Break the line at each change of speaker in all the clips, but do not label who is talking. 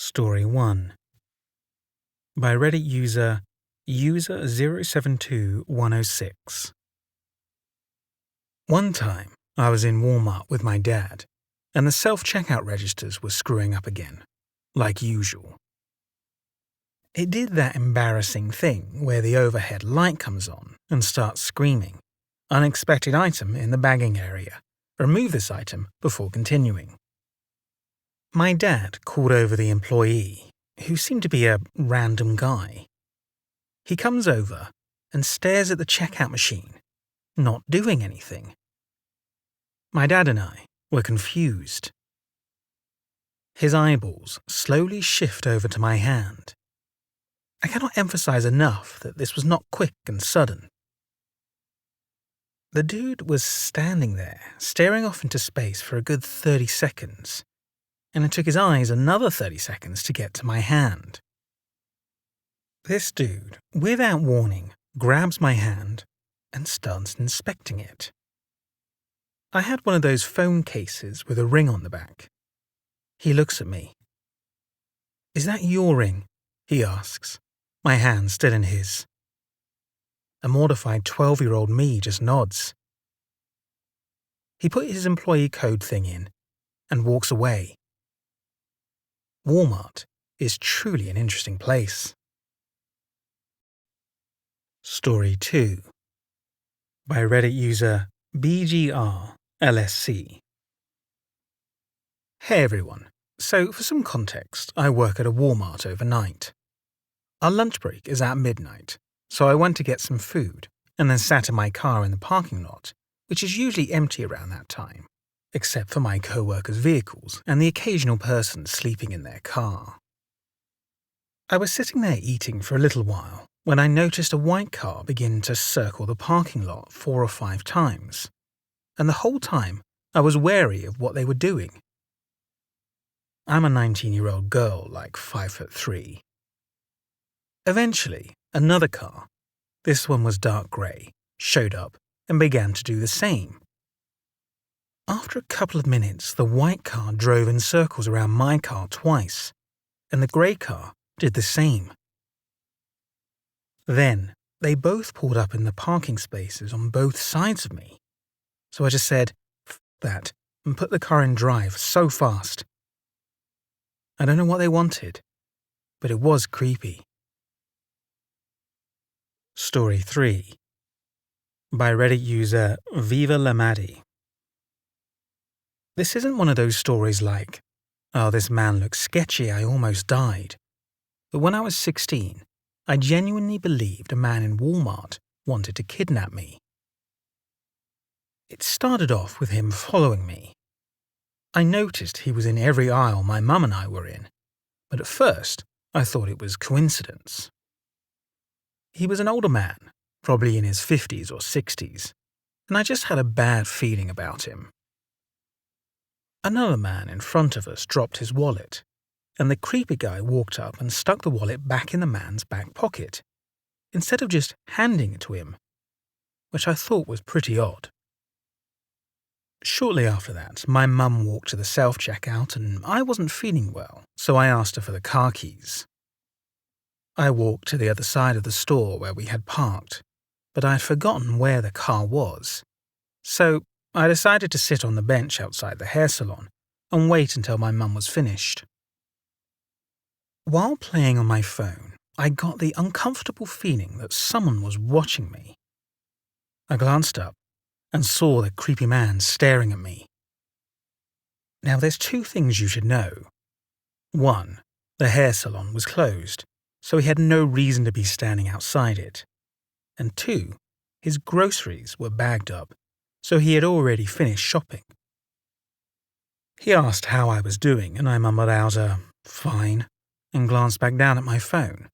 Story 1 by Reddit user072106. One time, I was in Walmart with my dad, and the self-checkout registers were screwing up again, like usual. It did that embarrassing thing where the overhead light comes on and starts screaming, "Unexpected item in the bagging area. Remove this item before continuing." My dad called over the employee, who seemed to be a random guy. He comes over and stares at the checkout machine, not doing anything. My dad and I were confused. His eyeballs slowly shift over to my hand. I cannot emphasize enough that this was not quick and sudden. The dude was standing there, staring off into space for a good 30 seconds, and it took his eyes another 30 seconds to get to my hand. This dude, without warning, grabs my hand and starts inspecting it. I had one of those phone cases with a ring on the back. He looks at me. "Is that your ring?" he asks, my hand still in his. A mortified 12-year-old me just nods. He put his employee code thing in and walks away. Walmart is truly an interesting place. Story 2 by Reddit user BGRLSC. Hey everyone. So for some context, I work at a Walmart overnight. Our lunch break is at midnight, so I went to get some food and then sat in my car in the parking lot, which is usually empty around that time, except for my co-workers' vehicles and the occasional person sleeping in their car. I was sitting there eating for a little while when I noticed a white car begin to circle the parking lot 4 or 5 times, and the whole time I was wary of what they were doing. I'm a 19-year-old girl, like 5'3". Eventually, another car, this one was dark grey, showed up and began to do the same. After a couple of minutes, the white car drove in circles around my car twice, and the grey car did the same. Then, they both pulled up in the parking spaces on both sides of me. So I just said, "F that," and put the car in drive so fast. I don't know what they wanted, but it was creepy. Story 3 by Reddit user Viva Lamadi. This isn't one of those stories like, "Oh, this man looks sketchy, I almost died." But when I was 16, I genuinely believed a man in Walmart wanted to kidnap me. It started off with him following me. I noticed he was in every aisle my mum and I were in, but at first I thought it was coincidence. He was an older man, probably in his 50s or 60s, and I just had a bad feeling about him. Another man in front of us dropped his wallet, and the creepy guy walked up and stuck the wallet back in the man's back pocket, instead of just handing it to him, which I thought was pretty odd. Shortly after that, my mum walked to the self-checkout and I wasn't feeling well, so I asked her for the car keys. I walked to the other side of the store where we had parked, but I had forgotten where the car was, so I decided to sit on the bench outside the hair salon and wait until my mum was finished. While playing on my phone, I got the uncomfortable feeling that someone was watching me. I glanced up and saw the creepy man staring at me. Now there's 2 things you should know. 1, the hair salon was closed, so he had no reason to be standing outside it. And 2, his groceries were bagged up, so he had already finished shopping. He asked how I was doing, and I mumbled out "fine," and glanced back down at my phone.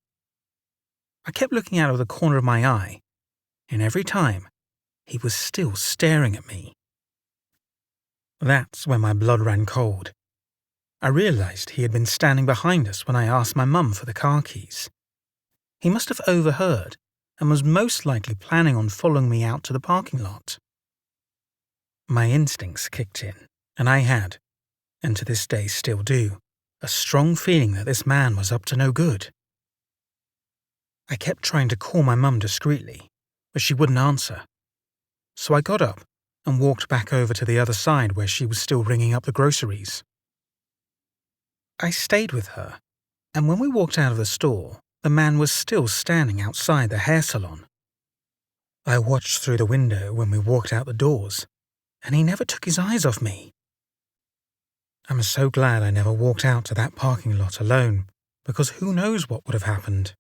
I kept looking out of the corner of my eye, and every time, he was still staring at me. That's when my blood ran cold. I realized he had been standing behind us when I asked my mum for the car keys. He must have overheard and was most likely planning on following me out to the parking lot. My instincts kicked in, and I had, and to this day still do, a strong feeling that this man was up to no good. I kept trying to call my mum discreetly, but she wouldn't answer. So I got up and walked back over to the other side where she was still ringing up the groceries. I stayed with her, and when we walked out of the store, the man was still standing outside the hair salon. I watched through the window when we walked out the doors, and he never took his eyes off me. I'm so glad I never walked out to that parking lot alone, because who knows what would have happened.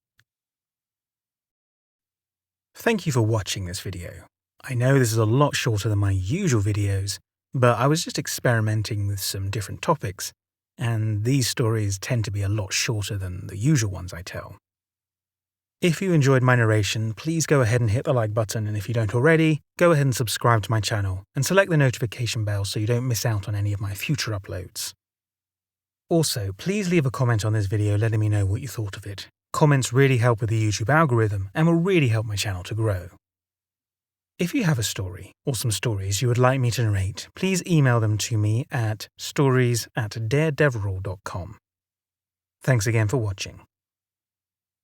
Thank you for watching this video. I know this is a lot shorter than my usual videos, but I was just experimenting with some different topics, and these stories tend to be a lot shorter than the usual ones I tell. If you enjoyed my narration, please go ahead and hit the like button, and if you don't already, go ahead and subscribe to my channel and select the notification bell so you don't miss out on any of my future uploads. Also, please leave a comment on this video letting me know what you thought of it. Comments really help with the YouTube algorithm and will really help my channel to grow. If you have a story or some stories you would like me to narrate, please email them to me at stories@daredeverall.com. Thanks again for watching.